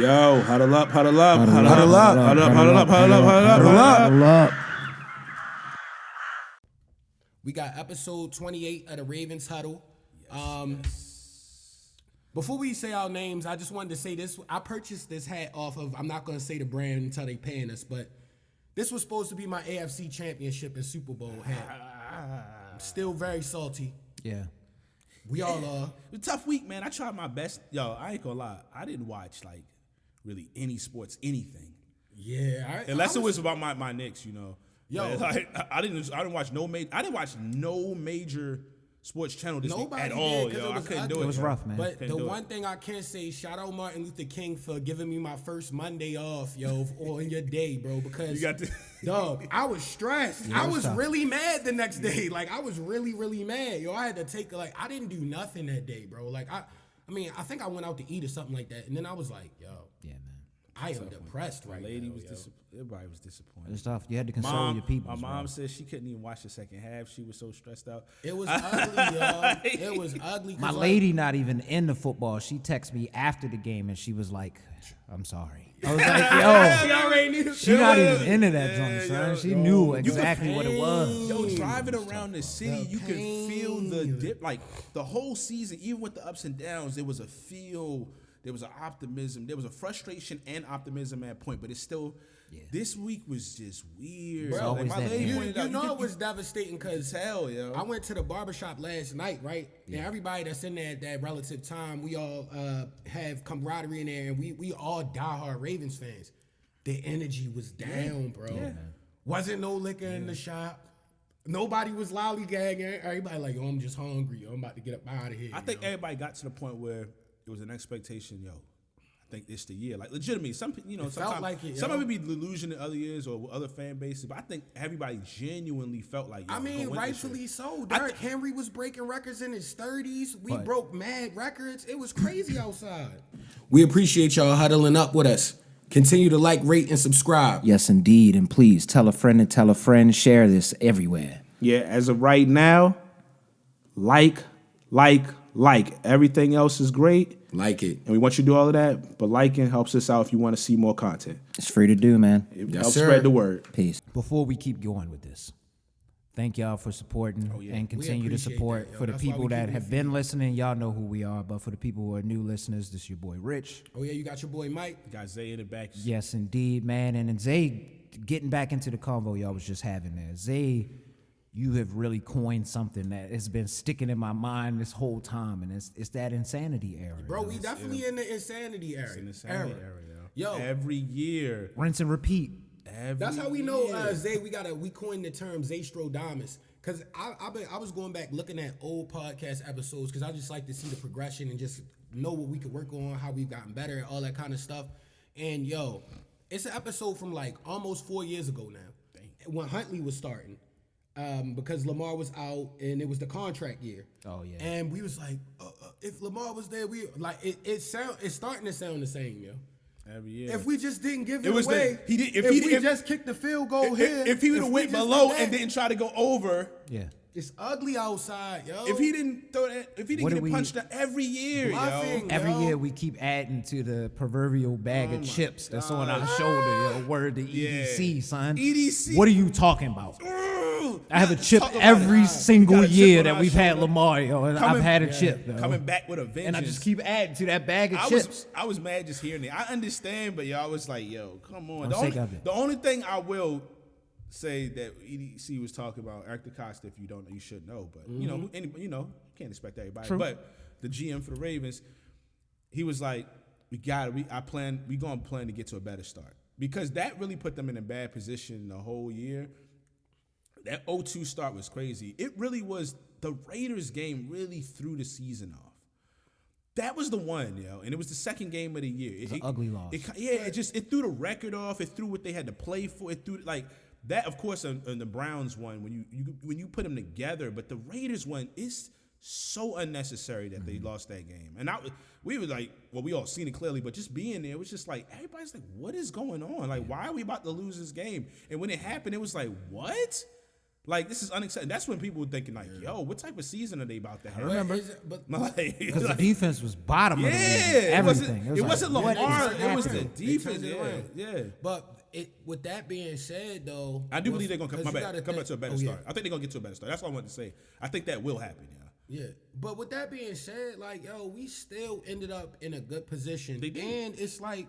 Yo, huddle up, huddle up, Huddle huddle up, up, huddle up, huddle up, huddle huddle up, up, huddle up, huddle up, huddle up, huddle up. huddle up. We got episode 28 of the Ravens Huddle. Before we say our names, I just wanted to say this. I purchased this hat off of, I'm not going to say the brand until they paying us, but this was supposed to be my AFC Championship and Super Bowl hat. I'm still very salty. Yeah. We all are. It was a tough week, man. I tried my best. Yo, I ain't gonna lie. I didn't watch like really any sports, anything. Yeah. Unless it was about my Knicks, you know. Yo. Like, I didn't watch no major sports channel this week Nobody at all, did, 'cause yo. it I was couldn't ugly. do it. It was yo. rough, man. But Couldn't the do one it. thing I can say, shout out Martin Luther King for giving me my first Monday off, yo, on your day, bro. Because, You got to- dog, I was stressed. Yeah, I it was was tough. really mad the next day. Like, I was really, really mad. Yo, I had to take, like, I didn't do nothing that day, bro. Like, I mean, I think I went out to eat or something like that. And then I was like, yo, Yeah, man. I am depressed right Lady now, was yo. everybody was disappointed. It's tough. You had to console your people. My mom said she couldn't even watch the second half. She was so stressed out. It was ugly, yo. It was ugly. 'Cause, My like, lady not even into football. She texted me after the game and she was like, I'm sorry. I was like, she yo, already knew. she not even into that joint, Yeah, son. yo, She yo. knew exactly what it was. Yo, driving around the city, you could feel the pain. dip. Like the whole season, even with the ups and downs, there was a feel. There was an optimism. There was a frustration and optimism at point, but it's still. This week was just weird. Bro, always my that lady air. pointed You out, know could- it was devastating because tell, yo. I went to the barbershop last night, right? And everybody that's in there at that relative time, we all have camaraderie in there, and we all diehard Ravens fans. The energy was down, bro. Wasn't no liquor in the shop. Nobody was lollygagging. Everybody like, yo, I'm just hungry. Yo, I'm about to get up out of here. I think everybody got to the point where it was an expectation, yo. I think it's the year, like legitimately. Some felt sometimes like it, some yo. of it be delusion in other years or other fan bases, but I think everybody genuinely felt like. Yo, I mean, go win this rightfully shit. so. Derrick Henry was breaking records in his 30s. We But- broke mad records. It was crazy outside. We appreciate y'all huddling up with us. Continue to like, rate, and subscribe. Yes, indeed. And please tell a friend and tell a friend. Share this everywhere. Yeah, as of right now, like. Everything else is great, Like it. and we want you to do all of that. But liking helps us out if you want to see more content. It's free to do, man. It Yes, helps sir. spread the word. Peace. Before we keep going with this, thank y'all for supporting and continue to appreciate support. that, yo. For the That's why we people that keeping have it been listening, y'all know who we are. But for the people who are new listeners, this is your boy Rich. Oh, yeah, you got your boy Mike. You got Zay in the back. Yes, indeed, man. And then Zay, getting back into the convo y'all was just having there. Zay, you have really coined something that has been sticking in my mind this whole time, and it's that insanity era. Bro, we definitely in the insanity era. In the same area, Yo. Every year. Rinse and repeat. That's how we know Zay. We coined the term Zaystrodamus. Cause I was going back looking at old podcast episodes because I just like to see the progression and just know what we could work on, how we've gotten better, and all that kind of stuff. And yo, it's an episode from like almost 4 years ago now, when Huntley was starting, because Lamar was out and it was the contract year. Oh, yeah. And we was like, if Lamar was there, we like it's starting to sound the same, yo. Every year. If we just didn't give It it was the- away, he did- if we just kicked the field goal here, if he would have we went just below did and that, didn't try to go over, Yeah. it's ugly outside, yo. if he didn't throw that, if he didn't What get do a we- punch down every year, Bluffing. yo. Every Yo. year we keep adding to the proverbial bag of chips that's on our shoulder. Yo, word to EDC, son. EDC. What are you talking about? I have a Let's chip talk about every it. single We got a chip year on that our we've had shoulder. Lamar, yo, and I've had a chip, yo. Coming back with a vengeance. And I just keep adding to that bag of I chips. was mad just hearing it. I understand, but y'all was like, yo, come on. I'm The sick of it. only thing I will say that EDC was talking about, Eric DeCosta, if you don't know, you should know. But you know, you can't expect everybody. True. But the GM for the Ravens, he was like, we gonna plan to get to a better start. Because that really put them in a bad position the whole year. That 0-2 start was crazy. It really was, the Raiders game really threw the season off. That was the one, yo, and it was the second game of the year. It was an ugly loss. It threw the record off. It threw what they had to play for. It threw like that. Of course, on the Browns one, when you put them together, but the Raiders one is so unnecessary that they lost that game. And we were like, well, we all seen it clearly, but just being there, it was just like everybody's like, what is going on? Like, why are we about to lose this game? And when it happened, it was like, what? Like, this is unacceptable. That's when people were thinking, like, yo, what type of season are they about to have? remember. Like, Because the defense was bottom of the league. yeah, Everything. it wasn't like, what Lamar. is It was the happening? defense. They turned it around. Yeah. But with that being said, though, I do believe they're going to come back to a better Oh, start. I think they're going to get to a better start. That's what I wanted to say. I think that will happen, yeah. Yeah, but with that being said, like, yo, we still ended up in a good position. They did. And it's like,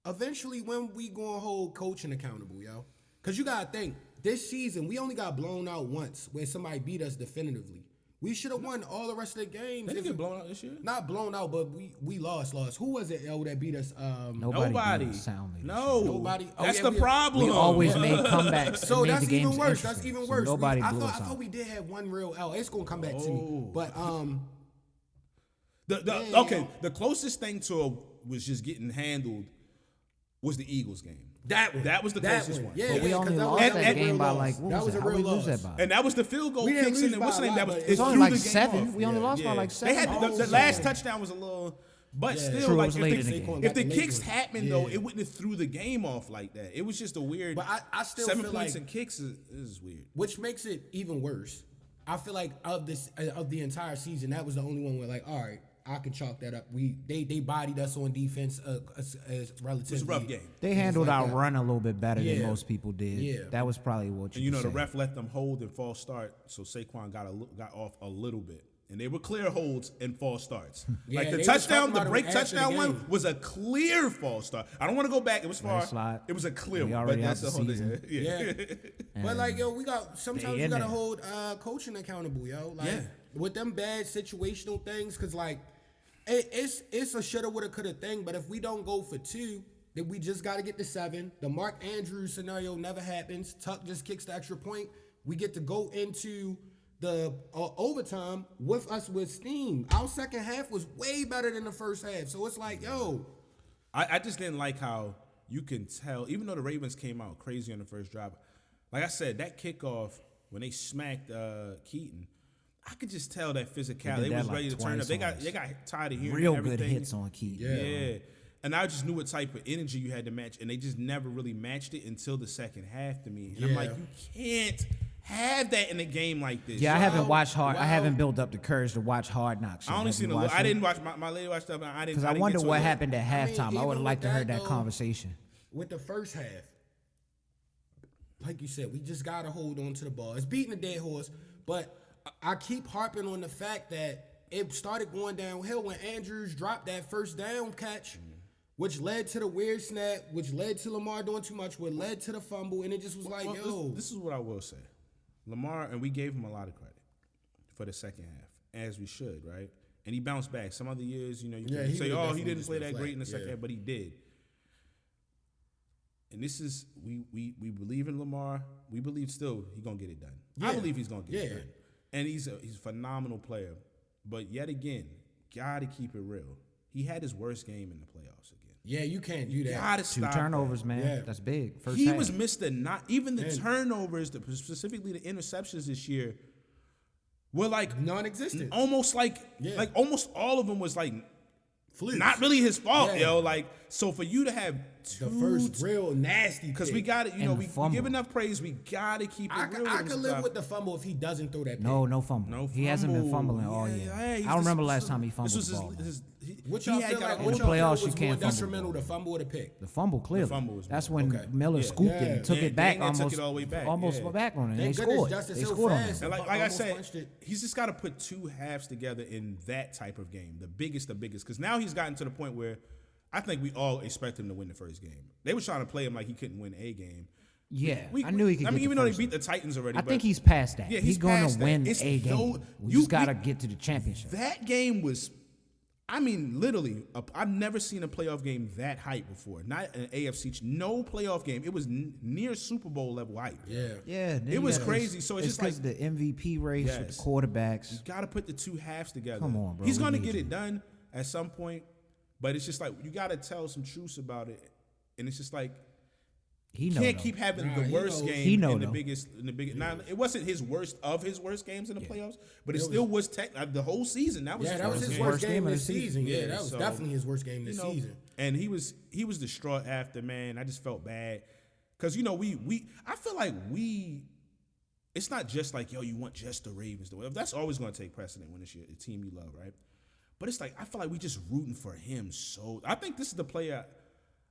eventually, when we gonna hold coaching accountable, yo? Because you gotta think, this season, we only got blown out once where somebody beat us definitively. We should have won all the rest of the games. They didn't get blown out this year. Not blown out, but we lost. Who was it, that beat us? Nobody. beat us soundly. No. Nobody. Oh, That's yeah, the we- problem. We always made comebacks. So and made that's the games even worse. That's interesting. even So worse. nobody I blew us thought out. we did have one real L. It's gonna come back to me. But Okay, the closest thing to was just getting handled was the Eagles game. That was the closest one. Yeah, But we yeah, only 'cause lost was that a game real by loss. like, what that was was it? a How we real lose loss. that by? And that was the field goal We didn't kicks lose and by what's the a name? lot, That was but it it's threw only the like game 7. off. We only lost by like They 7. had the Oh, last yeah. touchdown was a little, but Yeah. still, True, it like was late in the if game. the Got the kicks late one. happened though, Yeah. it wouldn't have threw the game off like that. It was just a weird. But I still 7 feel points like, and kicks is weird. which makes it even worse. I feel like of the entire season, that was the only one where, like, all right, I can chalk that up. They bodied us on defense as relatively. It was a rough game. They handled like our that. run a little bit better than Yeah. most people did. Yeah. That was probably what And you the could say. ref let them hold and false start, so Saquon got off a little bit. And they were clear holds and false starts. Yeah, Like they the was touchdown, talking the about break it after the touchdown one game. was a clear false start. I don't want to go back. It was far. Landslide. It was a clear We one. already But that's out the the whole season. Yeah. But like, yo, sometimes They you in gotta there. hold coaching accountable, yo. Like, Yeah. with them bad situational things, cause like it's a shoulda, woulda, coulda thing. But if we don't go for 2, then we just gotta get to 7. The Mark Andrews scenario never happens. Tuck just kicks the extra point. We get to go into the overtime with steam. Our second half was way better than the first half. So it's like, yo, I just didn't like how you can tell, even though the Ravens came out crazy on the first drive, like I said, that kickoff, when they smacked Keaton, I could just tell that physicality. They They did was that ready like to turn up. twice They got tired of hearing Real everything. good hits on Keaton. Yeah. And I just knew what type of energy you had to match, and they just never really matched it until the second half to me. And I'm Yeah. like, you can't have that in a game like this. Yeah, I haven't watched Hard. I wow. haven't built up the courage to watch Hard Knocks. I only Have seen you a little. watched I it? didn't watch my lady watched stuff. I didn't. Because I didn't wonder get to what it yet. happened at I mean, halftime. I would have even liked to with heard that, that though, conversation. with the first half, like you said, we just gotta hold on to the ball. It's beating a dead horse, but I keep harping on the fact that it started going downhill when Andrews dropped that first down catch, which led to the weird snap, which led to Lamar doing too much, which led to the fumble, and it just was like, Well, yo, this is what I will say. Lamar, and we gave him a lot of credit for the second half, as we should, right? And he bounced back. Some other years, you Yeah, can he say, would've oh, he definitely didn't just play been that great in the flat. second Yeah. half, but he did. And this is, we believe in Lamar. We believe still he's going to get it done. I Yeah. believe he's going to get it Yeah. done. And he's a phenomenal player. But yet again, got to keep it real. He had his worst game in the playoffs again. yeah, you can't do that. Got to 2 stop turnovers, man. Yeah. That's big. First he half. was Mr. Not even the Man. turnovers, specifically the interceptions this year, were like Non-existent. almost like Yeah. like almost all of them was like Flukes. not really his fault, Yeah. yo. Like so for you to have The two, first real nasty. because pick. we got it. You And know, the we fumble. give enough praise. We gotta keep it I real. could him live sometimes. with the fumble if he doesn't throw that pick. No fumble. No He hasn't been fumble. fumbling all Yeah, year. yeah, he's I don't remember just- last time he fumbled This was the ball. man. What he y'all had feel got like? a What In the y'all playoffs, feel you was more can't fumble. detrimental, the fumble or the pick? The fumble, clearly. fumble was That's more. when Okay. Miller Yeah. scooped it Yeah. and took Dan- it back Dan took almost, it all the way back, almost yeah. back on it. And they Thank goodness scored. Justice They Hill scored on fast. it. And like I Almost said, punched it. he's just got to put two halves together in that type of game, the biggest. Because now he's gotten to the point where I think we all expect him to win the first game. They were trying to play him like he couldn't win a game. Yeah, I knew he could. I mean, get even the though they first beat one. the Titans already, I but think he's past that. Yeah, he's going past to that. win It's a game. though- We you- just got to we- get to the championship. that game was. I mean, literally, I've never seen a playoff game that hype before. Not an AFC, no playoff game. It was near Super Bowl level hype. Yeah. Yeah, then It you was got- crazy. So it's just like the MVP race with Yes. the quarterbacks. you got to put the two halves together. Come on, bro, He's we going to need get you. it done at some point, but it's just like you got to tell some truths about it, and it's just like He you know. can't though. keep having Nah, the he worst knows. game He know, in the though. biggest. Now, it wasn't his worst of his worst games in the playoffs, but it still was the whole season. That was Yeah, that was his game. worst game of the season. Yeah, that was so, definitely his worst game this you know, season. And he was distraught after, man. I just felt bad Because, I feel like it's not just like, yo, you want just the Ravens to win. That's always going to take precedent when it's your team you love, right? But it's like, I feel like we just rooting for him so. I think this is the player.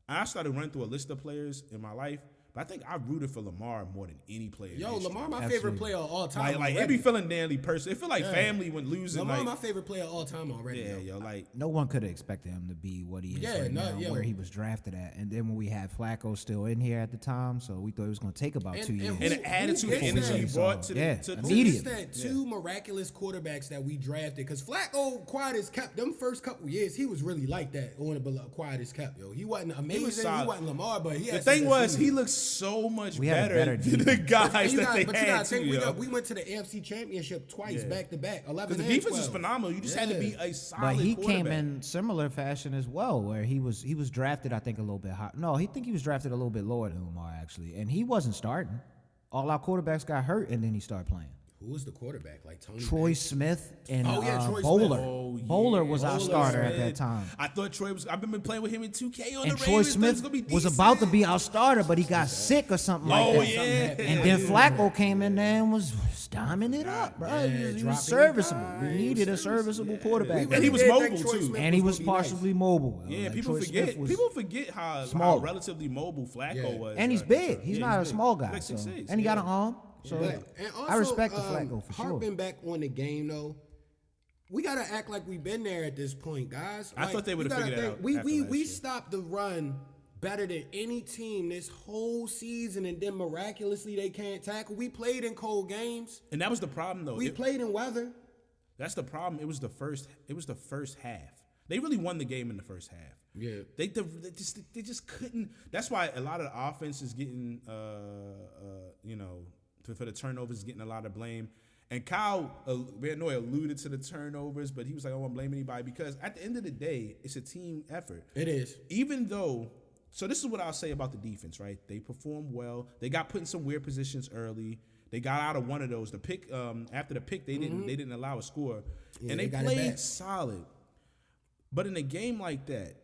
I started running through a list of players in my life, but I think I rooted for Lamar more than any player. Yo, Lamar, my favorite player of all time. Like it be feeling dandy personal. It feel like family when losing. Lamar, my favorite player of all time already. Yeah, like no one could have expected him to be what he is now, where he was drafted at. And then when we had Flacco still in here at the time, so we thought it was going to take about 2 years. And the attitude and energy he brought to the immediately. That two miraculous quarterbacks that we drafted, because Flacco, quiet as kept, them first couple years, he was really like that on the quiet as kept, yo. He wasn't amazing, he wasn't Lamar, but he had the thing was, he looked so much better than the guys that they had too. We went to the AFC Championship twice back to back. 11 because the defense is phenomenal. You just had to be a solid. But he came in similar fashion as well, where he was drafted, I think, a little bit high. No, he was drafted a little bit lower than Lamar actually, and he wasn't starting. All our quarterbacks got hurt, and then he started playing. Who was the quarterback? Like Tony Troy Smith and Troy Bowler. Smith. Oh, yeah. Bowler was our Bowler starter Smith. at that time. I thought Troy was. I've been playing with him in 2K on And the Troy Ravens. Smith was about to be our starter, but he got sick or something like that. Oh, yeah. And then Flacco came in there and was diming it up, bro. He was serviceable. We needed a serviceable quarterback. And he was mobile too. And he was partially mobile. Yeah, Like, people Troy forget. Smith was People forget how relatively mobile Flacco was. And he's big. He's not a big. small guy. Like so. 6'6", And he got an arm. So and also, I respect the Flacco for sure. Harping back on the game though, we gotta act like we've been there at this point, guys. I thought they would have figured it out. We stopped the run better than any team this whole season, and then miraculously they can't tackle. We played in cold games. And that was the problem though. We played in weather. That's the problem. It was the first half. They really won the game in the first half. Yeah. They just couldn't. That's why a lot of the offense is getting for the turnovers, getting a lot of blame. And Kyle Van Noy alluded to the turnovers, but he was like, I don't want to blame anybody, because at the end of the day, it's a team effort. It is. Even though, so this is what I'll say about the defense, right? They performed well. They got put in some weird positions early. They got out of one of those. The pick, after the pick, they didn't allow a score. Yeah, and they played solid. But in a game like that,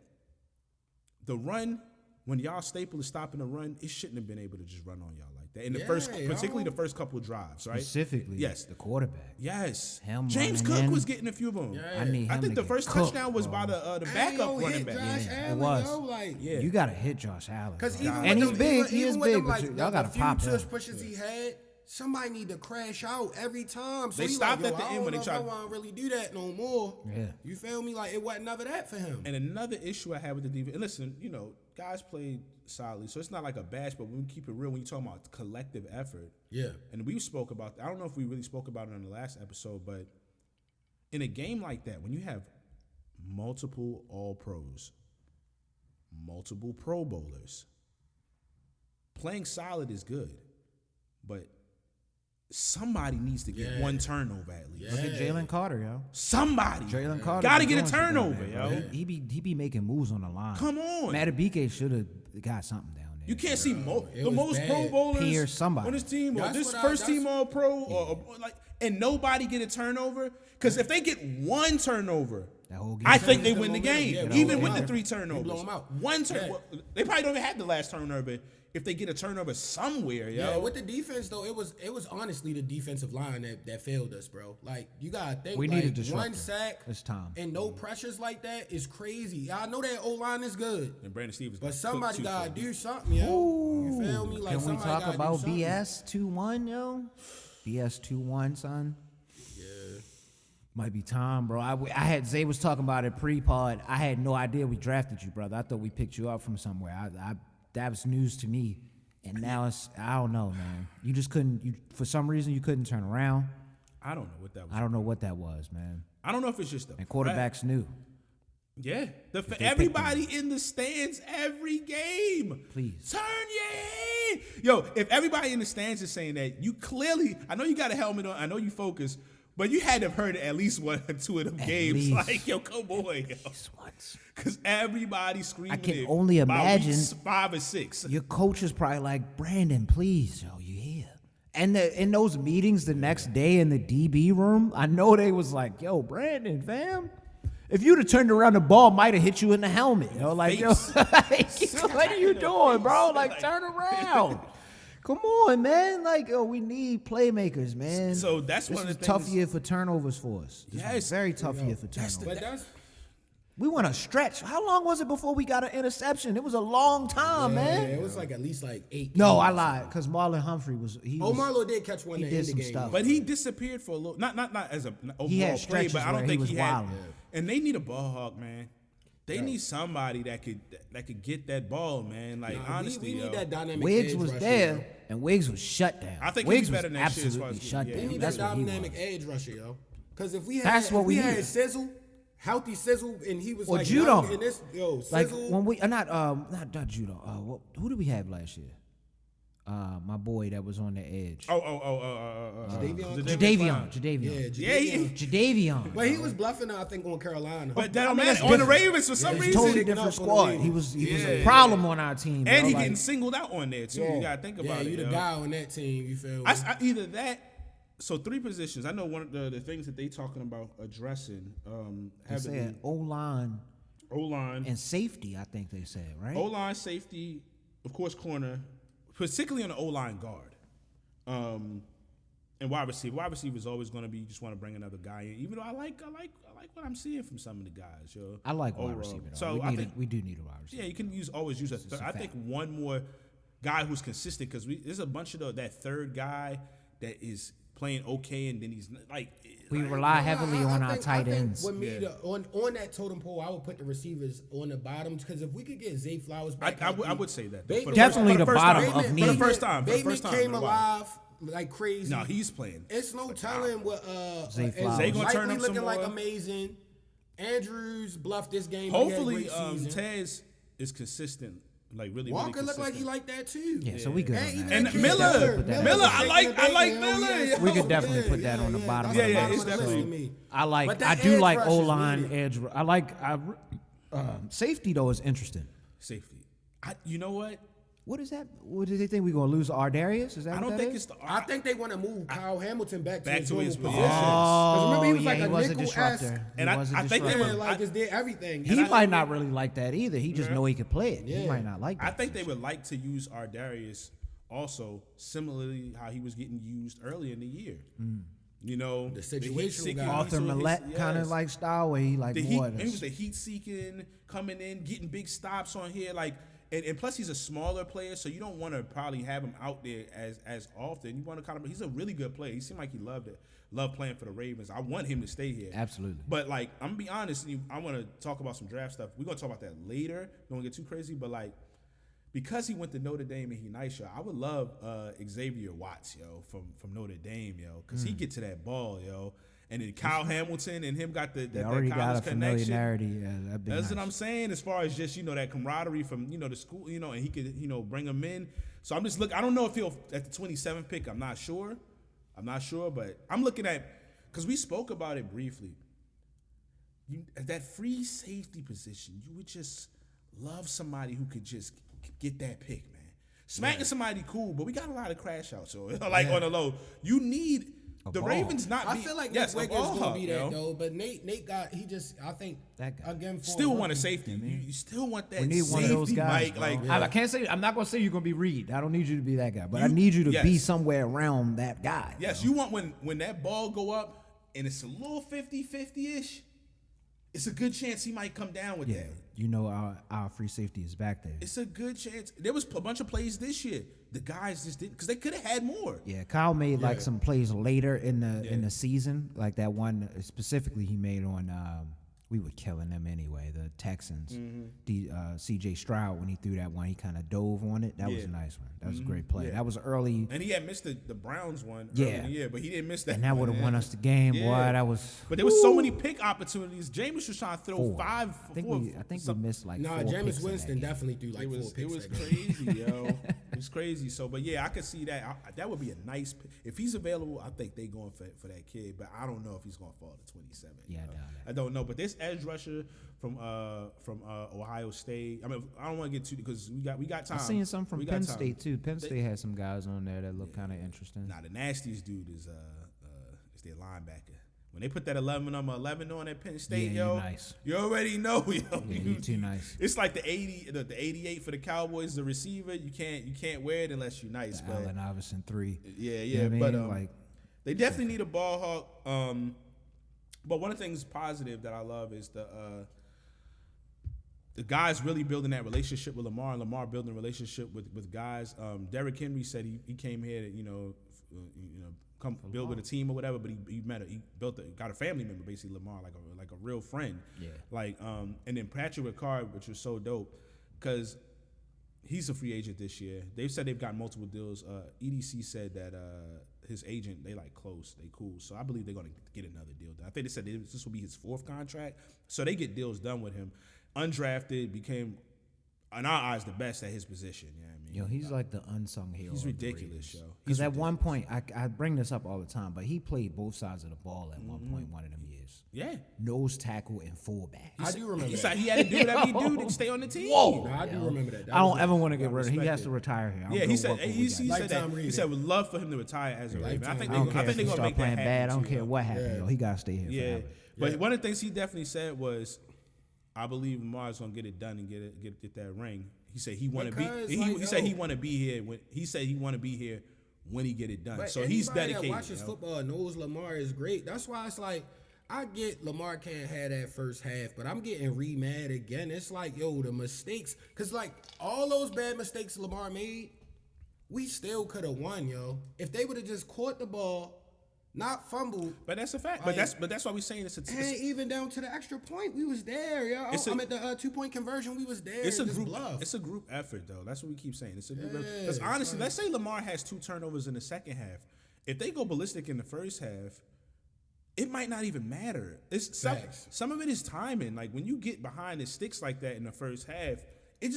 the run, when y'all staple is stopping the run, it shouldn't have been able to just run on y'all like that. In the particularly the first couple of drives, right? Specifically, yes, the quarterback. Yes, Him James Cook in. was getting a few of them. Yeah. I think the first touchdown was by the backup running back. It was. You gotta hit Josh Allen. Because and he's big. He is big. But y'all gotta pop him. The few pushes he had, somebody need to crash out every time. So they stopped at the end when they tried. I don't want to really do that no more. Yeah. You feel me? Like, it wasn't never that for him. And another issue I had with the defense, and listen, guys played solidly, so it's not like a bash, but when we keep it real, when you talk about collective effort, and we spoke about, I don't know if we really spoke about it in the last episode, but in a game like that, when you have multiple All-Pros, multiple Pro Bowlers, playing solid is good, but somebody needs to get one turnover at least. Look at Jalen Carter, yo. Somebody. Jalen Carter got to get a turnover, yo. He be making moves on the line. Come on. Matabike should have got something down there. You can't see the most bad. Pro Bowlers somebody on this team, or That's this what first that's- team All Pro, or like, and nobody get a turnover. Because if they get one turnover, that whole game I think they the win the momentum. game, Yeah, even blow with them the out. 3 turnovers. Blow them out. One turn, well, they probably don't even have the last turnover. If they get a turnover somewhere, yo. Yeah, with the defense though, it was honestly the defensive line that failed us, bro. Like, you gotta think, We like, need a disruptor. one sack It's time. and no pressures like that is crazy. I know that O line is good, And Brandon Stevens, but got somebody cooked, too, gotta for do something, yo. You feel me? Like, Can we somebody talk gotta about do something. BS 2-1, yo? BS 2-1, son. Yeah. Might be time, bro. I had Zay was talking about it pre-pod. I had no idea we drafted you, brother. I thought we picked you up from somewhere. That was news to me. And now I don't know, man. You just couldn't. For some reason, you couldn't turn around. I don't know what that was. I don't know what that was, man. I don't know if it's just the And quarterbacks knew. Yeah, everybody in the stands every game. Please. Turn your head. Yo, if everybody in the stands is saying that, you clearly, I know you got a helmet on, I know you focus, but you had to have heard at least 1 or 2 of them games. least. Like, yo, come on, yo. Once. Because everybody screaming I can it only by imagine weeks 5 or 6. Your coach is probably like, Brandon, please, yo, you here. And in those meetings the next day in the DB room, I know they was like, yo, Brandon, fam. If you'd have turned around, the ball might have hit you in the helmet. You know, like, yo, Face. like, what are you doing, bro? Like, turn around. Come on, man. Like, yo, we need playmakers, man. So that's this one of was the a tough things- year for turnovers for us. This was Yes. a very tough year for That's turnovers. But that's We went a stretch. How long was it before we got an interception? It was a long time, man. it was like at least like 8. No, games. I lied, because Marlon Humphrey was. Marlo did catch one he in did the some game. stuff. But he disappeared for a little, not as a overall He had play, stretches but I don't where he think was he had. wilding. And they need a ball hawk, man. They need somebody that could get that ball, man. Like honestly, we yo. need that dynamic. Wiggs edge was rusher, there, yo. and Wiggs was shut down. I think Wiggs he'd be better was than that shit as far absolutely as- shut yeah. We down. need That's that what he dynamic was. edge rusher, yo. Because if we had, That's what we had need. Sizzle, healthy Sizzle, and he was Or like Judo. young in this, yo, Like Sizzle. when we not judo. Who did we have last year? My boy that was on the edge. Jadeveon? Jadeveon. Yeah, Jadeveon. But he was bluffing, I think, on Carolina. but that don't I mean, matter that's on the different. Ravens for some Yeah, it's reason. Totally Picking different up on the squad. wing. He was Yeah. a problem on our team. And bro. he Like, getting singled out on there too. Yeah. You gotta think yeah, about it. you the yo. guy on that team, you feel me? I either that. So 3 positions. I know one of the things that they talking about addressing. they Having said O-line O-line, and safety, I think they said, right? O-line, safety, of course, corner, particularly on the O-line guard. And wide receiver. Wide receiver is always going to be, you just want to bring another guy in. Even though I like what I'm seeing from some of the guys, yo. I like wide overall. receiver, though. So we I think, we do need a wide receiver. yeah, you can always use a third. I think one more guy who's consistent, because there's a bunch of that third guy that is playing okay, and then he's like. We like, rely heavily on our think- tight I think ends. With me, on that totem pole, I would put the receivers on the bottom, because if we could get Zay Flowers back, I would say that. Bateman- Definitely for the first bottom time. of For need. the first time. For the Bateman first time. came in a while. alive like crazy. No, he's playing. It's no telling what Zay and Flowers. Zay gonna turn Likely up some looking like more. amazing. Andrews bluffed this game. but he had a Hopefully, great season. Tez is consistent. Like really, Walker really looked like he consistent. liked that too. Yeah, so we good And on even that. And that kid, Miller, put that Miller, was I shaking like the bacon, Miller. yeah. We could definitely put that on the bottom. That's Yeah, the yeah, bottom it's of the list definitely- to me. I But that do edge like rush is O-line needed. edge. I like safety though is interesting. Safety. You know what? What is that? What do they think we gonna lose Ardarius? Is that? I what don't that think is? it's the. I think they want to move Kyle Hamilton back to his normal his position. position. Because remember, he was yeah, like he a was a nickel-esque. disruptor. And He was a I think they disruptor. Yeah, were- like just did everything. He And might not really like that either. He just know he could play it. He Yeah. might not like that. I think they would like to use Ardarius also similarly how he was getting used early in the year. You know, The heat situational seeking, guy. Arthur so he's- Millette kind of yes. like style where he like The more. heat, he was the heat seeking, coming in, getting big stops on here, like, and plus he's a smaller player, so you don't want to probably have him out there as often. You want to kind of, he's a really good player. He seemed like he loved playing for the Ravens. I want him to stay here. Absolutely. But like, I'm gonna be honest, I want to talk about some draft stuff. We're gonna talk about that later. Don't get too crazy, but like, because he went to Notre Dame and he nice, yo, I would love Xavier Watts, yo, from Notre Dame, yo, because he get to that ball, yo. And then Kyle Hamilton and him got They that already got a college connection. familiarity. Yeah, that'd be That's nice. what I'm saying, as far as just, that camaraderie from, the school, and he could, bring him in. So I'm just I don't know if he'll, at the 27th pick, I'm not sure, but I'm looking at, because we spoke about it briefly. At that free safety position, you would just love somebody who could just get that pick, man. Smacking somebody cool, but we got a lot of crash outs, so like on the low. You need the ball. Ravens not. I feel like Nick Wiggins gonna be that though, but Nate got I think That guy. again for Still a want a rookie. safety. You still want that We need one safety, of those guys. Mike. bro. I can't say. I'm not gonna say you're gonna be Reed. I don't need you to be that guy, but I need you to be yes. somewhere around that guy. Yes, bro. you want when that ball go up and it's a little 50-50-ish, it's a good chance he might come down with Yeah, that. our free safety is back there. It's a good chance. There was a bunch of plays this year. The guys just didn't, because they could have had more. Yeah, Kyle made like some plays later in the season, like that one specifically he made on. We were killing them anyway. The Texans, C.J. Stroud, when he threw that one, he kind of dove on it. That was a nice one. That was a great play. Yeah. That was early, And he had missed the Browns one early in the year, but he didn't miss that. and that one. would have won us the game. Boy, that was. But there was so many pick opportunities. Jameis was trying to throw four. five. I think four, we missed like Nah, 4 picks Jameis in Winston that game. definitely threw like 4 picks. It was that game. crazy, yo. It was crazy. So, but yeah, I could see that. That would be a nice pick. If he's available, I think they going for that kid. But I don't know if he's going to fall to 27. Yeah, I doubt it. I don't know. But this edge rusher from Ohio State. I mean, I don't want to get too, because we got time. I seen some from We got Penn time. State too. Penn State had some guys on there that look kind of interesting. Nah, the nastiest dude is their linebacker. When they put that 11 on at Penn State, Yeah, yo, you nice. you already know, yo. Yeah, you too nice. It's like the 88 for the Cowboys, the receiver. You can't wear it unless you're nice. The But Allen Iverson 3. yeah, You know what I mean? but they definitely need a ball hawk. But one of the things positive that I love is the guys really building that relationship with Lamar, and Lamar building a relationship with guys. Derrick Henry said he came here to come build with a team or whatever, but he got a family member, basically Lamar, like a real friend. Yeah. And then Patrick Ricard, which was so dope, because he's a free agent this year. They've said they've got multiple deals. EDC said that his agent, they close, they cool. So I believe they're going to get another deal done. I think they said this will be his 4th contract. So they get deals done with him. Undrafted, became, in our eyes, the best at his position. You know what I mean? Yo, he's like the unsung hero. He's ridiculous, yo. Because at one point, I bring this up all the time, but he played both sides of the ball at one point, one of them years. Yeah. Nose tackle and fullback. I do remember He that. said he had to do whatever he do to stay on the team. Whoa. No, I do remember that. I don't ever want to get rid of him. He respect has it. to retire here. Yeah, he said Lifetime that. He Raven. said would love for him to retire as a Raven. I think I don't care they're if he gonna start make that playing happen. bad. I don't too, care yo. what happened. Yo, he got to stay here Yeah, forever. but one of the things he definitely said was, I believe Lamar's gonna get it done and get that ring. He said he want to Because, be. like, He said he yo. want to be here when he get it done. But So he's anybody dedicated. that watches yo. football knows Lamar is great. That's why it's like, I get Lamar can't have that first half, but I'm getting re-mad again. It's like, yo, the mistakes. Because, like, all those bad mistakes Lamar made, we still could have won, yo. If they would have just caught the ball, not fumbled. But that's a fact. Like, but that's why we're saying it's And even down to the extra point, we was there, yo. It's I'm at the 2-point conversion, we was there. It's a just group. bluff. It's a group effort, though. That's what we keep saying. It's a group Yeah, effort. Because it's honestly, like- let's say Lamar has 2 turnovers in the second half. If they go ballistic in the first half, it might not even matter. It's Facts. some of it is timing. Like when you get behind the sticks like that in the first half, it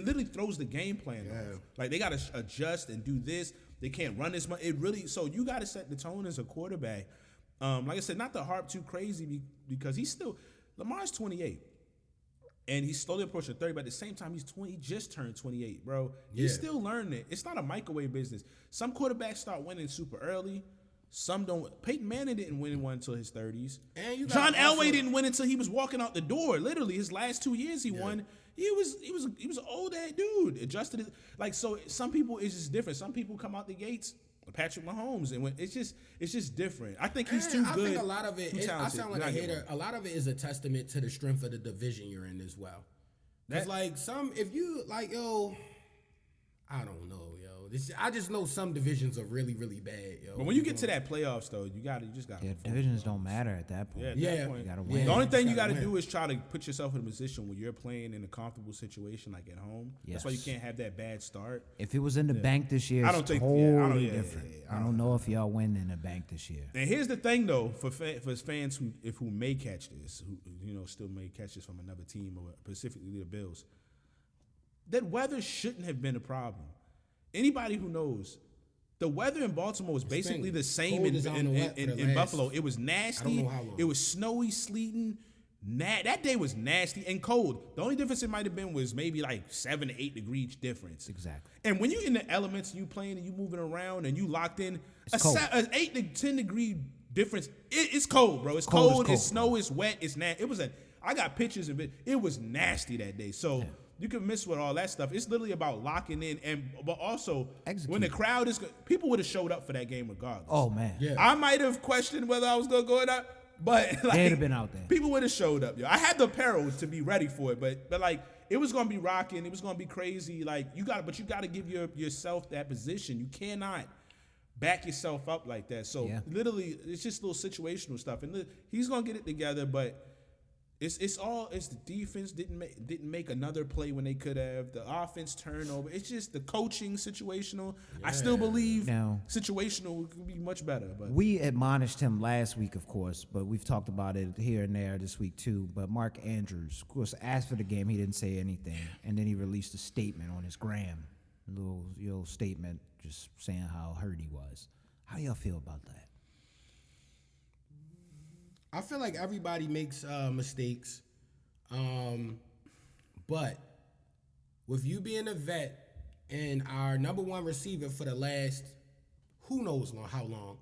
literally throws the game plan off. Like they got to adjust and do this. They can't run this much. So you got to set the tone as a quarterback. Like I said, not to harp too crazy because Lamar's 28. And he's slowly approaching 30, but at the same time, he just turned 28, bro. He's still learning it. It's not a microwave business. Some quarterbacks start winning super early. Some don't. Peyton Manning didn't win one until his 30s. And you John gotta also- Elway didn't win until he was walking out the door. Literally, his last 2 years he won. He was an old ass dude. Adjusted it. Like, so some people it's just different. Some people come out the gates. Patrick Mahomes, and it's just different. I think he's too good. I think a lot of it. too I talented. sound like Not a get hater. one. A lot of it is a testament to the strength of the division you're in as well. It's That- like if you like, yo, I don't know, yo. I just know some divisions are really, really bad, yo. But when you get to that playoffs, though, you just got. Yeah, divisions don't matter at that point. Yeah, at Yeah. that point, You gotta the win. only thing you gotta got to win. do is try to put yourself in a position where you're playing in a comfortable situation, like at home. That's why you Yes. can't have that bad start. If it was in the bank this year, I it's don't think- totally yeah, I don't- yeah, different. yeah, I don't know if y'all win in the bank this year. And here's the thing, though, for fans who may catch this, who still may catch this from another team or specifically the Bills, that weather shouldn't have been a problem. Anybody who knows, the weather in Baltimore was basically been the same cold as I don't know what for the in last- Buffalo. It was nasty. I don't know how long. It was snowy, sleeting. That day was nasty and cold. The only difference it might have been was maybe like 7 to 8 degrees difference. Exactly. And when you're in the elements, you playing and you moving around and you locked in, It's cold. an 8 to 10 degree difference. It's cold, bro. It's Cold is cold. cold, It's snow. It's wet. It's nasty. I got pictures of it. It was nasty that day. So you can miss with all that stuff. It's literally about locking in, but also Execute. when the crowd is, people would have showed up for that game regardless. Oh man. Yeah. I might have questioned whether I was gonna go or not, but like, They'd have been out there. People would have showed up. Yo. I had the apparel to be ready for it, but like it was gonna be rocking. It was gonna be crazy. Like you got to give yourself that position. You cannot back yourself up like that. So literally, it's just little situational stuff, and he's gonna get it together. But it's the defense didn't make another play when they could have. The offense turnover. It's just the coaching situational. I still believe Now- situational could be much better. But We admonished him last week, of course, but we've talked about it here and there this week too. But Mark Andrews, of course, asked for the game. He didn't say anything, and then he released a statement on his gram, a little statement, just saying how hurt he was. How y'all feel about that? I feel like everybody makes mistakes, but with you being a vet and our number one receiver for the last who knows how long,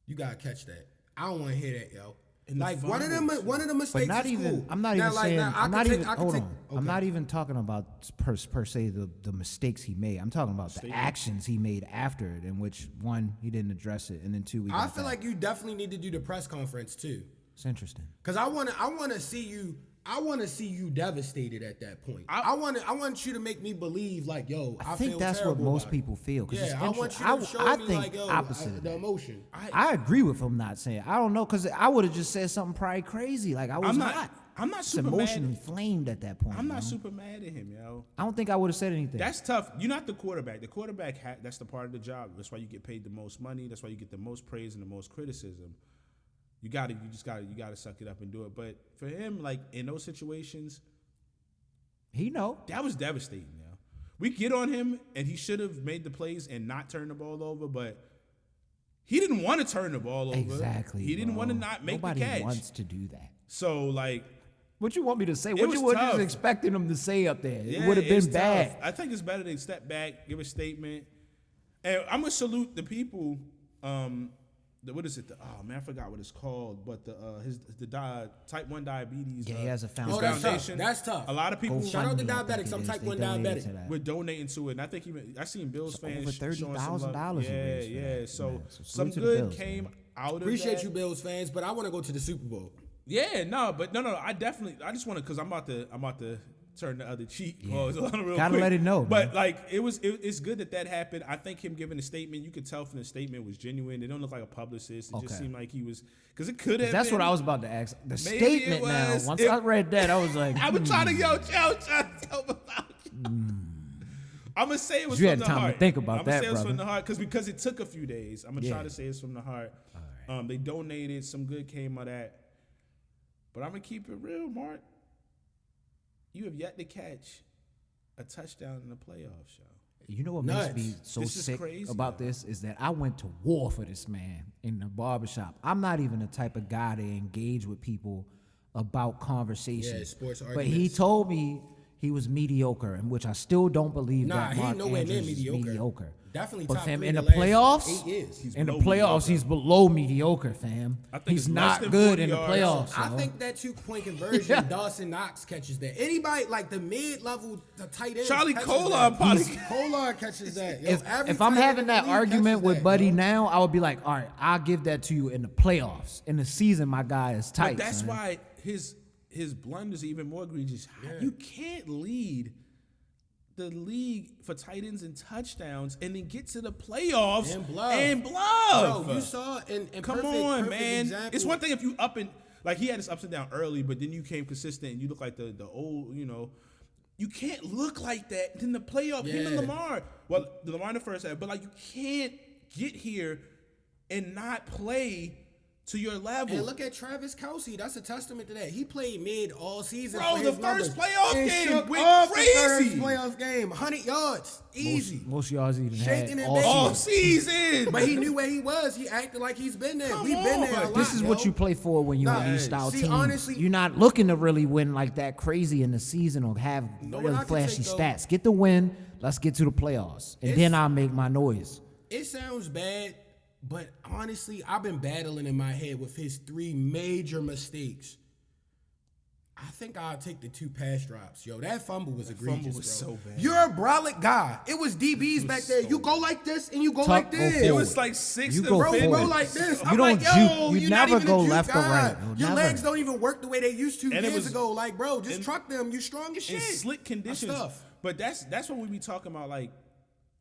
you gotta catch that. I don't want to hear that, yo. In the Like one of finals, the mistakes. But not is even. cool. I'm not Now, even like, saying. now, I I'm can not take- even. I can Hold take- on. okay. I'm not even talking about per se the mistakes he made. I'm talking about the actions he made after it, in which one he didn't address it, and then two I feel like you definitely need to do the press conference too. it's interesting. Cause I want to see you devastated at that point. I want you to make me believe like, yo, I think feel that's what terrible most about people feel. 'Cause it's Yeah, I want interesting. you to show I me think like, yo, opposite of the that. emotion. I agree with him not saying. I don't know, because I would have just said something probably crazy. Like I was I'm not Just super emotionally mad. inflamed at that point. I'm not you know? super mad at him, yo. I don't think I would have said anything. That's tough. You're not the quarterback. The quarterback, that's the part of the job. That's why you get paid the most money. That's why you get the most praise and the most criticism. You gotta suck it up and do it. But for him, like in those situations, he know. that was devastating, yo. We get on him, and he should have made the plays and not turned the ball over, but he didn't want to turn the ball over. Exactly. He didn't bro. want to not make Nobody the catch. wants to do that. So like, What you want me to say? It What was you were tough. just expecting him to say up there? yeah, It would have it's been bad. tough. I think it's better to step back, give a statement, and I'm gonna salute the people. What is it? I forgot what it's called, but type 1 diabetes. Yeah, he has a his foundation. Oh, that's tough. foundation. That's tough. A lot of people Shout out to GoFundMe, I diabetics. think I'm it type is. 1 They donated diabetic. to that. were donating to it, and I think I seen Bills fans over showing some love. $30,000 he Yeah, raised for yeah. that. So Man, so some salute to the good Bills, came man. out of Appreciate that. you, Bills fans, but I want to go to the Super Bowl. Yeah, no. I just want to, because I'm about to turn the other cheek. Oh, it's real Gotta quick. let it know, But man. like it's good that happened. I think him giving a statement, you could tell from the statement was genuine. It don't look like a publicist. It just Okay. seemed like he was, because it could have. That's been. what I was about to ask. The Maybe statement it now. was- Once it- I read that, I was like, I was trying to tell about you. I'm gonna say it was You from had the time to heart. think about I'm gonna that, say it was from brother. the heart because it took a few days. I'm gonna try Yeah. to say it's from the heart. They donated, some good came of that. But I'm gonna keep it real, Mark. You have yet to catch a touchdown in the playoffs, yo. you know what Nuts. makes me so This is sick crazy, about yo. this is that I went to war for this man in the barbershop. I'm not even the type of guy to engage with people about conversations. Yeah, sports But he arguments. told me he was mediocre, in which I still don't believe Nah, that he Mark nowhere near Andrews is mediocre. mediocre. Definitely But top fam, 3 in the last playoffs, 8 years. in the below playoffs, mediocre. he's below mediocre, fam. I think He's it's less not than good 40 in the yards. playoffs. I yo. think that 2-point conversion, Yeah. Dawson Knox catches that. Anybody like the mid-level, the tight end. Charlie catches Kolar that. probably- Kolar catches that. Yo, every if I'm tight end having in the that league argument catches with that, Buddy yo. now, I would be like, all right, I'll give that to you in the playoffs. In the season, my guy is tight. But that's son. why his blunders are even more egregious. You can't lead the league for tight ends and touchdowns and then get to the playoffs And bluff. bluff. Bro, you saw in Come perfect, on, perfect man. example. It's one thing if you up and like he had his ups and downs early, but then you came consistent and you look like the old, you can't look like that in the playoff. Him and Yeah. Lamar. Well, the Lamar in the first half, but like you can't get here and not play to your level. And look at Travis Kelce. That's a testament to that. He played mid all season. Bro, for the his first numbers. playoff And game shook went off crazy. The first playoff game, 100 yards, easy. Most yards he even Shaking had and all baking. all season. season. But he knew where he was. He acted like he's been there. Come We've been there a on. lot. This is what you play for when you're Nah, an East-style see, team. honestly- You're not looking to really win like that crazy in the season or have what really I can flashy take, though? stats. Get the win. Let's get to the playoffs, and It's- then I'll make my noise. It sounds bad, but honestly, I've been battling in my head with his 3 major mistakes. I think I'll take the 2 pass drops. Yo, that fumble was egregious, fumble was bro. so bad. You're a brolic guy. It was DBs back there. so You go like this and you go Tuck, like go this. It forward. was like 6 You to go Bro, finish. you go forward. like this. You I'm don't like, yo, juke. You you're never not even go a juke left or guy. right. No, Your never. legs don't even work the way they used to And it years was- ago. Like, bro, just and- truck them. You strong as shit. in slick conditions. That's tough. But that's what we be talking about. Like,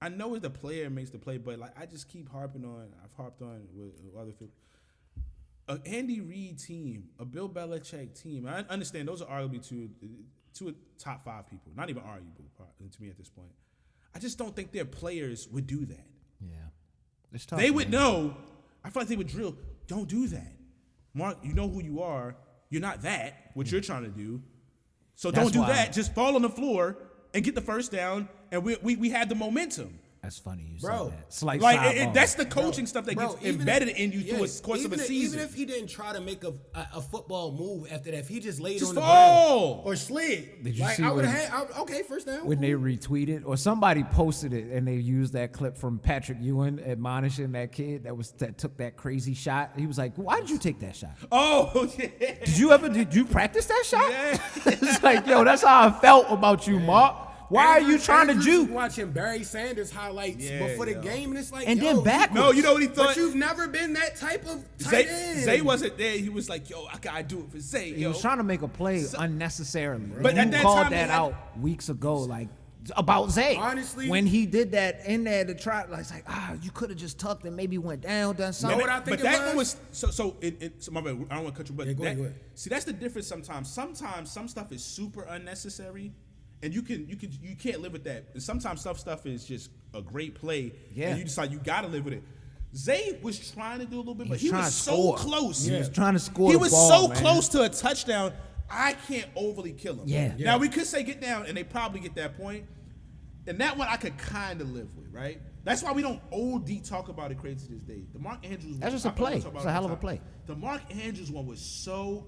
I know it's the player makes the play, but like I just keep harping on. I've harped on with other people. An Andy Reid team, a Bill Belichick team. I understand those are arguably two top 5 people. Not even arguable to me at this point. I just don't think their players would do that. Yeah, it's tough. They would man. know. I feel like they would drill. Don't do that, Mark. You know who you are. You're not that. What you're trying to do. So That's don't do why- that. Just fall on the floor and get the first down. And we had the momentum. That's funny you Bro. said that. Slight Like sidebar. that's the coaching stuff that Bro, gets even embedded if- in you through a course of a season. Even if he didn't try to make a football move after that, if he just laid Just on the fall. ground or slid, Did you like see I would when- have had, okay, first down. when they retweeted or somebody posted it and they used that clip from Patrick Ewing admonishing that kid that took that crazy shot. He was like, "Why did you take that shot? Oh yeah. Did you practice that shot?" Yeah. It's like, yo, that's how I felt about you, Mark. Why are you trying to Andrews juke? watching Barry Sanders highlights Yeah, before the yo. game, and it's like, And yo, then backwards. No, you know what he thought? But you've never been that type of tight end. Zay wasn't there. He was like, "Yo, I gotta do it for Zay." He yo. was trying to make a play unnecessarily. But And at you that called time, they that had- out weeks ago, like about Zay. Honestly- when he did that in there to try, like, it's like, you could have just tucked and maybe went down, done something. what I think but it that one was? was so my bad. I don't want to cut you, but Yeah, go ahead, that- go ahead. see, that's the difference. Sometimes some stuff is super unnecessary, and you can't live with that. And sometimes stuff is just a great play, Yeah. and you decide you gotta live with it. Zay was trying to do a little bit, but was he trying was to so score. close. He was trying to score He the was ball, so man. close to a touchdown. I can't overly kill him. Yeah. Now we could say get down, and they probably get that point. And that one I could kind of live with, right? That's why we don't OD talk about it crazy to this day. The Mark Andrews That's one, just a I probably play. talk about It's it a all hell the of a time. play. The Mark Andrews one was so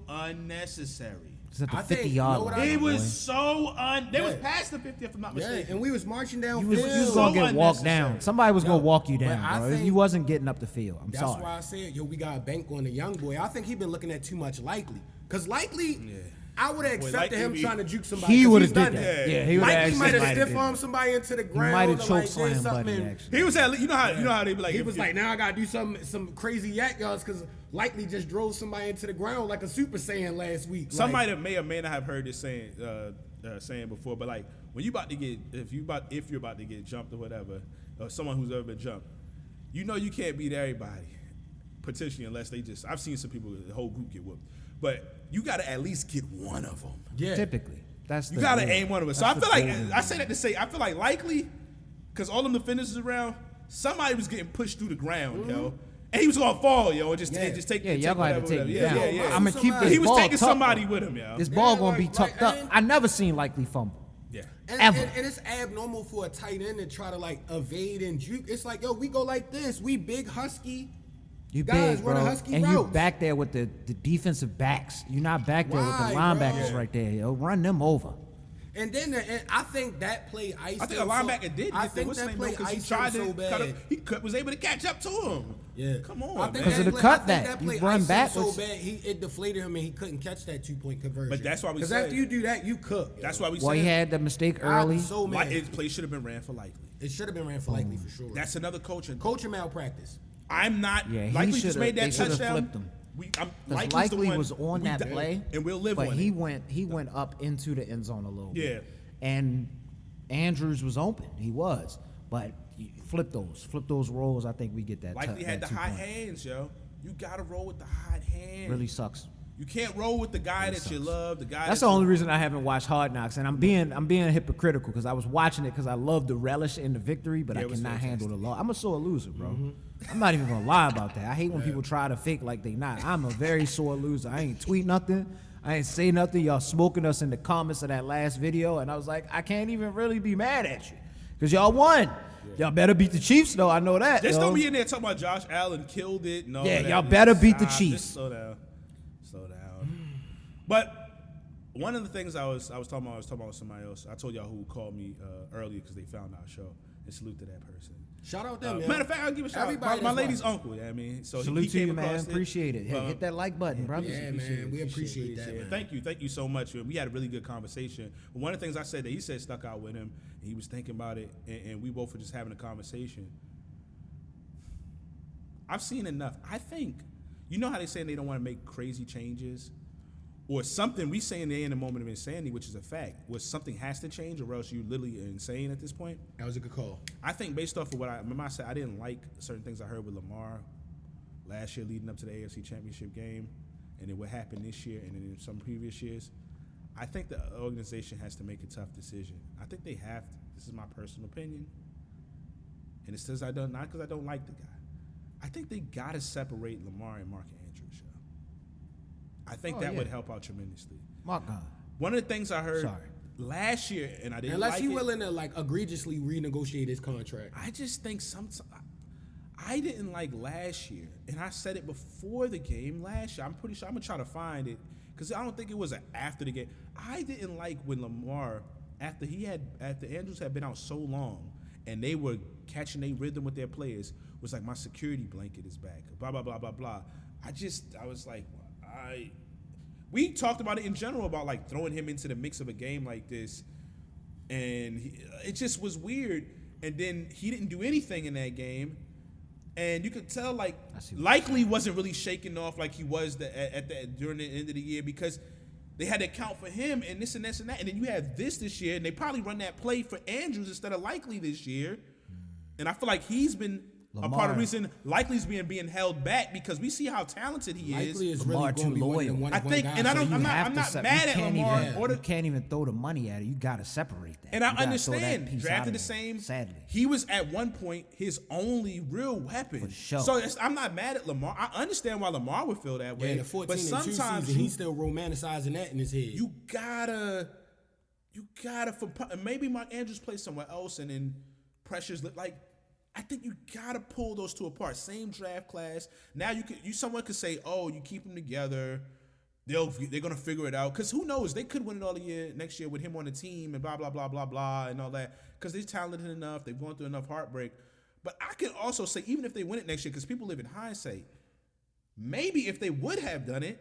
unnecessary. It's at the I think- 50-yard you know what line. I- It boy. was so They was Yeah. past the 50, if I'm not Yeah, mistaken. and we was marching down. You was so gonna get walked down. unnecessary. Somebody was gonna Yo, walk you but down, I bro. think- You wasn't getting up the field. I'm That's sorry. why I said, yo, we got to bank on the young boy. I think he been looking at too much Likely. Because Likely, I would have accepted Likely him be- trying to juke somebody. He 'cause would he's have did done that. Yeah. Yeah, he would have Likely might have actually stiff did armed that. somebody into the He ground. might have or, choke like, did slammed something. Buddy, actually. He was at, you know how they be like, He if was you- like, now I gotta do some crazy yak yards because Likely just drove somebody into the ground like a Super Saiyan last week. somebody that may or may not have heard this saying before, but like when you about to get if you're about to get jumped or whatever, or someone who's ever been jumped, you know you can't beat everybody potentially unless they just. I've seen some people the whole group get whooped, but you got to at least get one of them. Yeah. Typically, that's You the got to rule. aim one of them. So That's I the feel like golden I say rule. that to say I feel like likely because all them defenders is around. Somebody was getting pushed through the ground, yo. And he was gonna fall, yo, and just take Yeah, take y'all gonna have to whatever, take whatever. me Yeah, down. yeah, yeah. I'm gonna keep But this he was ball taking tucked somebody up. with him, yo. This ball Yeah, gonna be like- tucked like, up. and- I never seen Likely fumble. Yeah. Ever. And it's abnormal for a tight end to try to like evade and juke. It's like, yo, we go like this. We big husky. You Guys, big, run a bro, husky and you route. back there with the defensive backs. You're not back there with the Right, linebackers bro. right there. Yo, run them over. And then and I think that play iced I think a him linebacker did. I get the think what's that name play because he iced tried him to so bad. cut him. He was able to catch up to him. Yeah, Come I on, think man. Because of that the play- I cutback. think that You play run iced him backwards. so bad it deflated him and he couldn't catch that 2-point conversion. But that's why we because said- after you do that, you cook. That's why we Well, he said had the mistake I early. was so mad. his play should have been ran for likely. It should have been ran for Likely for sure. That's another coaching. coaching malpractice. I'm not. Yeah, he likely just shoulda- made they that shoulda touchdown. flipped him. I'm Because Likely's the Likely one was on we that di- play, and we'll live but on he it. went up into the end zone a little Yeah. bit. And Andrews was open. He was. But you flip those rolls. I think we get that. Likely had the that 2 hot point. hands, yo. You gotta roll with the hot hand. Really sucks. You can't roll with the guy that you love. The guy. That's the only reason I haven't watched Hard Knocks, and I'm being hypocritical because I was watching it because I love the relish in the victory, but Yeah, I it was cannot fantastic. handle the loss. I'm a sore loser, bro. Mm-hmm. I'm not even gonna lie about that. I hate when people try to fake like they not. I'm a very sore loser. I ain't tweet nothing. I ain't say nothing. Y'all smoking us in the comments of that last video, and I was like, I can't even really be mad at you because y'all won. Y'all better beat the Chiefs, though. I know that. Just yo. don't be in there talking about Josh Allen killed it. No, Yeah, y'all better beat the Chiefs. Just slow down. Slow down. But one of the things I was talking about with somebody else. I told y'all who called me earlier because they found our show. And salute to that person. Shout out them, man. Matter of fact, I'll give a shout out. Everybody My that's lady's watching. uncle. Yeah, I mean, so Salute he to came you, man. across it. Appreciate it. Hey, hit that like button, brother. Yeah, man. We appreciate that, man. Thank you so much. We had a really good conversation. One of the things I said that he said stuck out with him, and he was thinking about it, and we both were just having a conversation. I've seen enough. I think, you know how they say they don't want to make crazy changes? Or something, we saying they're in a moment of insanity, which is a fact, where something has to change or else you literally insane at this point. That was a good call. I think based off of what I remember, I said I didn't like certain things I heard with Lamar last year leading up to the AFC Championship game, and then what happened this year and then in some previous years. I think the organization has to make a tough decision. I think they have to. This is my personal opinion, and it says not because I don't like the guy. I think they got to separate Lamar and Mark Andrews. I think Oh, that yeah. would help out tremendously. Mark gone. One of the things I heard, Sorry. last year, and I didn't Unless like he it. willing to like egregiously renegotiate his contract. I just think I didn't like last year, and I said it before the game last year. I'm pretty sure I'm gonna try to find it because I don't think it was after the game. I didn't like when Lamar after Andrews had been out so long, and they were catching their rhythm with their players. Was like my security blanket is back. Blah blah blah blah blah. I was like, we talked about it in general about like throwing him into the mix of a game like this, and it just was weird. And then he didn't do anything in that game, and you could tell like likely wasn't really shaking off like he was during the end of the year because they had to account for him and this and this and that. And then you have this year, and they probably run that play for Andrews instead of Likely this year. And I feel like he's been a part of the reason Likely's being held back because we see how talented he Likely is. is really going to be one I think, guy, and I'm not mad at Lamar. You can't even throw the money at it. You got to separate that. And I understand. Drafted the same. Sadly, he was at one point his only real weapon. For sure. So I'm not mad at Lamar. I understand why Lamar would feel that way. Yeah, the 14 but and 2 sometimes season, he's still romanticizing that in his head. You gotta. Maybe Mark Andrews plays somewhere else, and then pressures like. I think you gotta pull those two apart. Same draft class. Now someone could say, "Oh, you keep them together, they're gonna figure it out." Because who knows? They could win it all next year with him on the team and blah blah blah blah blah and all that. Because they're talented enough, they've gone through enough heartbreak. But I can also say, even if they win it next year, because people live in hindsight, maybe if they would have done it,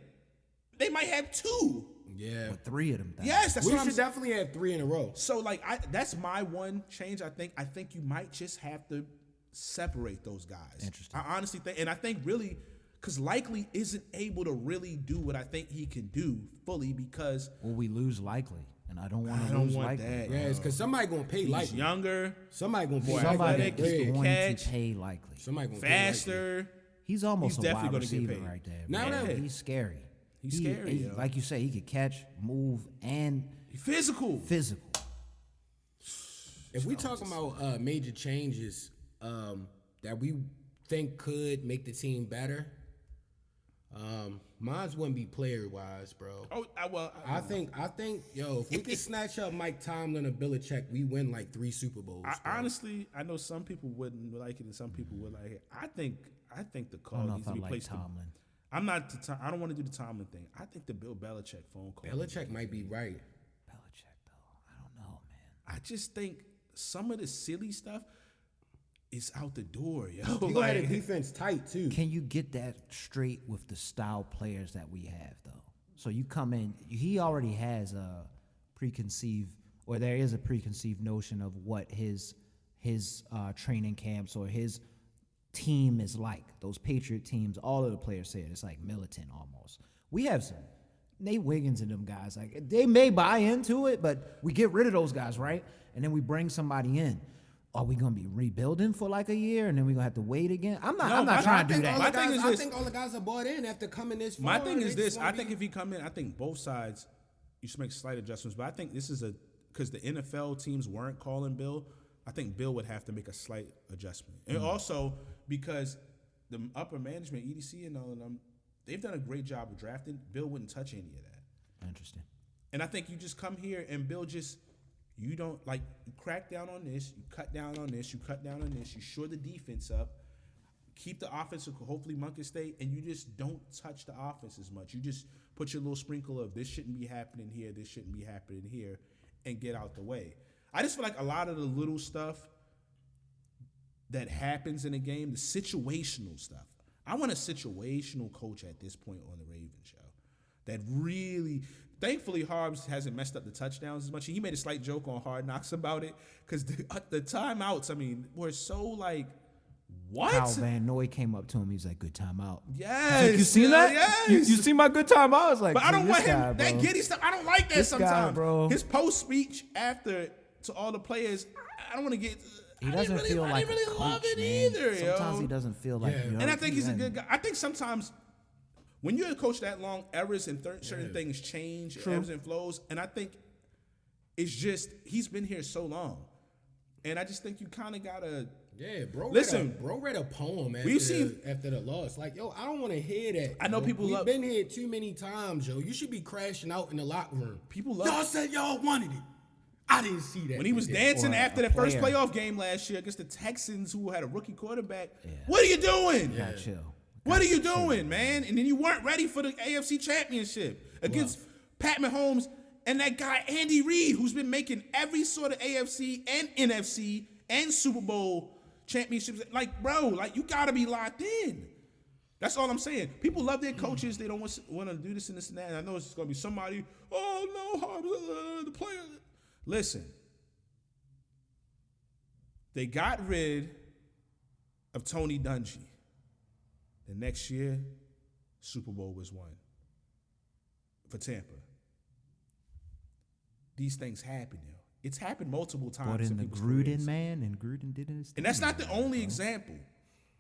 they might have 2. Yeah, or 3 of them. Yes, that's we what I'm should definitely have 3 in a row. So like, that's my one change. I think you might just have to separate those guys. Interesting. I honestly think, and I think really, because Likely isn't able to really do what I think he can do fully because. Well, we lose Likely, and I don't want to lose lose want Likely. that. Yeah, it's because somebody gonna pay He's Likely. younger, Somebody gonna pay Somebody athletic, is he can going catch. to pay Likely. Somebody gonna faster. He's almost He's a definitely wide gonna get receiver paid. right there. Now man. that- He's scary. He's scary, yo. Like you say, he could catch, move, and He's physical. physical. If we talk about major changes that we think could make the team better, mine wouldn't be player wise, bro. Oh, I think, yo, if we could snatch up Mike Tomlin or Belichick, we win like 3 Super Bowls. Bro. honestly, I know some people wouldn't like it and some people would like it. I think the I call don't know needs if to I be like placed. Tomlin. I don't want to do the Tomlin thing. I think the Bill Belichick phone call. Belichick might be right. Belichick, though. I don't know, man. I just think some of the silly stuff is out the door, yo. You gonna have the defense tight too. Can you get that straight with the style players that we have, though? So you come in, he already has a preconceived, or there is a preconceived notion of what his training camps or his team is like. Those Patriot teams, all of the players say it. It's like militant almost. We have some Nate Wiggins and them guys. Like they may buy into it, but we get rid of those guys, right? And then we bring somebody in. Are we gonna be rebuilding for like a year and then we gonna have to wait again? I'm not trying to do that. I think all the guys are bought in after coming this far. My thing is this. I think if he come in, I think both sides, you should make slight adjustments. But I think this is because the NFL teams weren't calling Bill, I think Bill would have to make a slight adjustment. And also because the upper management, EDC and all of them, they've done a great job of drafting. Bill wouldn't touch any of that. Interesting. And I think you just come here and Bill just, you don't, like, you crack down on this, you cut down on this, you cut down on this, you shore the defense up, keep the offense, hopefully Monk stay, and you just don't touch the offense as much. You just put your little sprinkle of this shouldn't be happening here, this shouldn't be happening here, and get out the way. I just feel like a lot of the little stuff that happens in a game, the situational stuff. I want a situational coach at this point on the Ravens show that really, thankfully Harbs hasn't messed up the touchdowns as much. He made a slight joke on Hard Knocks about it because the timeouts, I mean, were so like, what? Kyle Van Noy came up to him. He's like, "Good timeout." Yes. Like, you seen that? Yes. You see my good timeout? I was like, But I don't want him, guy, that giddy stuff. I don't like that This guy, sometimes. bro. His post speech after to all the players, I don't want to get. He doesn't feel like I didn't really a love coach, it man. either. Sometimes yo. he doesn't feel like. Yeah. You know, And I think he's a good guy. I think sometimes when you're a coach that long, errors and certain things change, ebbs and flows. And I think it's just he's been here so long, and I just think you kind of gotta. Yeah, bro. Listen, bro read a poem after the loss. Like, yo, I don't want to hear that. I know people We've love- been here too many times, yo. You should be crashing out in the locker room. People love- Y'all said y'all wanted it. I didn't see that. When he was Yeah. dancing Or after a the first player. playoff game last year against the Texans, who had a rookie quarterback, what are you doing? Gotta chill. What are you doing, man? And then you weren't ready for the AFC Championship against Pat Mahomes and that guy Andy Reid, who's been making every sort of AFC and NFC and Super Bowl championships. Like, bro, like you gotta be locked in. That's all I'm saying. People love their coaches. They don't want to do this and this and that. And I know it's gonna be somebody. Oh no, the player. Listen, they got rid of Tony Dungy. The next year, Super Bowl was won for Tampa. These things happen, yo. It's happened multiple times. Brought in the people's Gruden careers. man, and Gruden did his thing. And that's not the only example.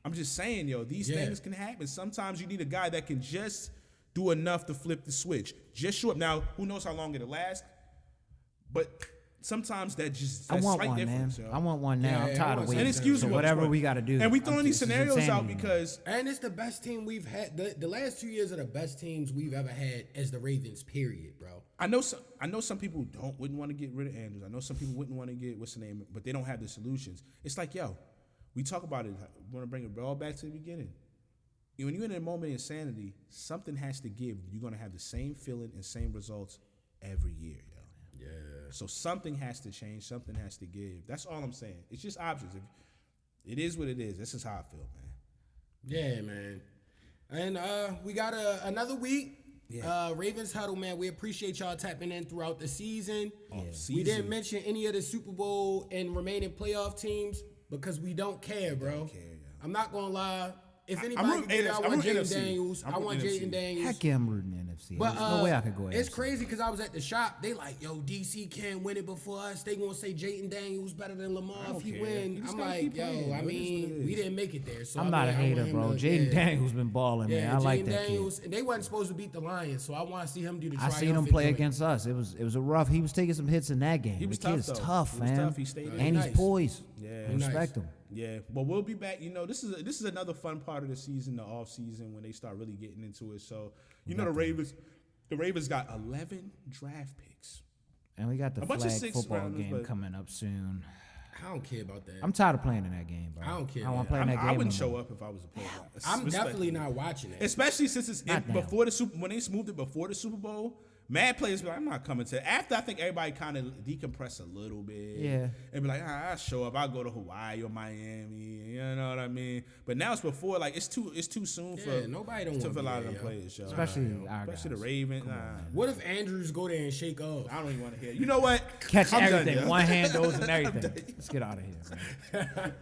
I'm just saying, yo, these things can happen. Sometimes you need a guy that can just do enough to flip the switch. Just show up. Now, who knows how long it'll last? But sometimes that's I want slight one, man. difference, yo. I want one now. I'm tired of waiting. Inexcusable. So whatever we got to do. And we throwing these this is scenarios out insanity, man. because And it's the best team we've had. The last 2 years are the best teams we've ever had as the Ravens, period, bro. I know some people wouldn't want to get rid of Andrews. I know some people wouldn't want to get what's the name, but they don't have the solutions. It's like, yo, we talk about it. Want to bring it all back to the beginning. When you're in a moment of insanity, something has to give. You're gonna have the same feeling and same results every year, yo. Yeah. So something has to change. Something has to give. That's all I'm saying. It's just options. It is what it is. This is how I feel, man. Yeah, man. And we got another week. Yeah. Ravens Huddle, man. We appreciate y'all tapping in throughout the season. Off-season. We didn't mention any of the Super Bowl and remaining playoff teams because we don't care, bro. care, yeah. I'm not gonna lie. If I'm anybody rooting can get it, I NFC. want I'm rooting Jaden NFC. Daniels. I'm I want rooting Jaden NFC. Daniels. Heck yeah, I'm rooting NFC. But There's no way I could go it's AFC. crazy because I was at the shop. They like, yo, DC can't win it before us. They gonna say Jaden Daniels better than Lamar I don't if he care. win. You just I'm gotta like, keep yo, playing. I It is what mean, it we is. didn't make it there. So I'm not a I want hater, him bro. to- Jaden yeah. Daniels been balling, man. I like Jaden that Daniels, and they wasn't supposed to beat the Lions, so I want to see him do the. kid. I seen him play against us. It was a rough. He was taking some hits in that game. He was the kid's tough, though. tough, He was man. tough. He stayed in. And he's Nice. poised. Yeah. Respect him. Yeah, but we'll be back. You know, this is another fun part of the season, the off season, when they start really getting into it. So, you know, the Ravens got 11 draft picks. And we got the A bunch of flag six football rounders, game but- coming up soon. I don't care about that. I'm tired of playing in that game, bro. I don't care, I want man. to play in that game. I wouldn't no show more. up if I was a player. I'm Respectfully. definitely not watching it. Especially since it's Not now. before the Super. When they moved it before the Super Bowl, mad players be like, I'm not coming to. After I think everybody kind of decompress a little bit. Yeah. And be like, I'll show up. I'll go to Hawaii or Miami. You know what I mean? But now it's before. Like it's too soon for. nobody don't for wanna a be lot of there, them yo. players, yo. Especially our Especially guys. the Ravens. Nah, What if Andrews go there and shake off? I don't even want to hear. You know what? Catch I'm done, everything. yo. One hand goes and everything. Let's get out of here, man.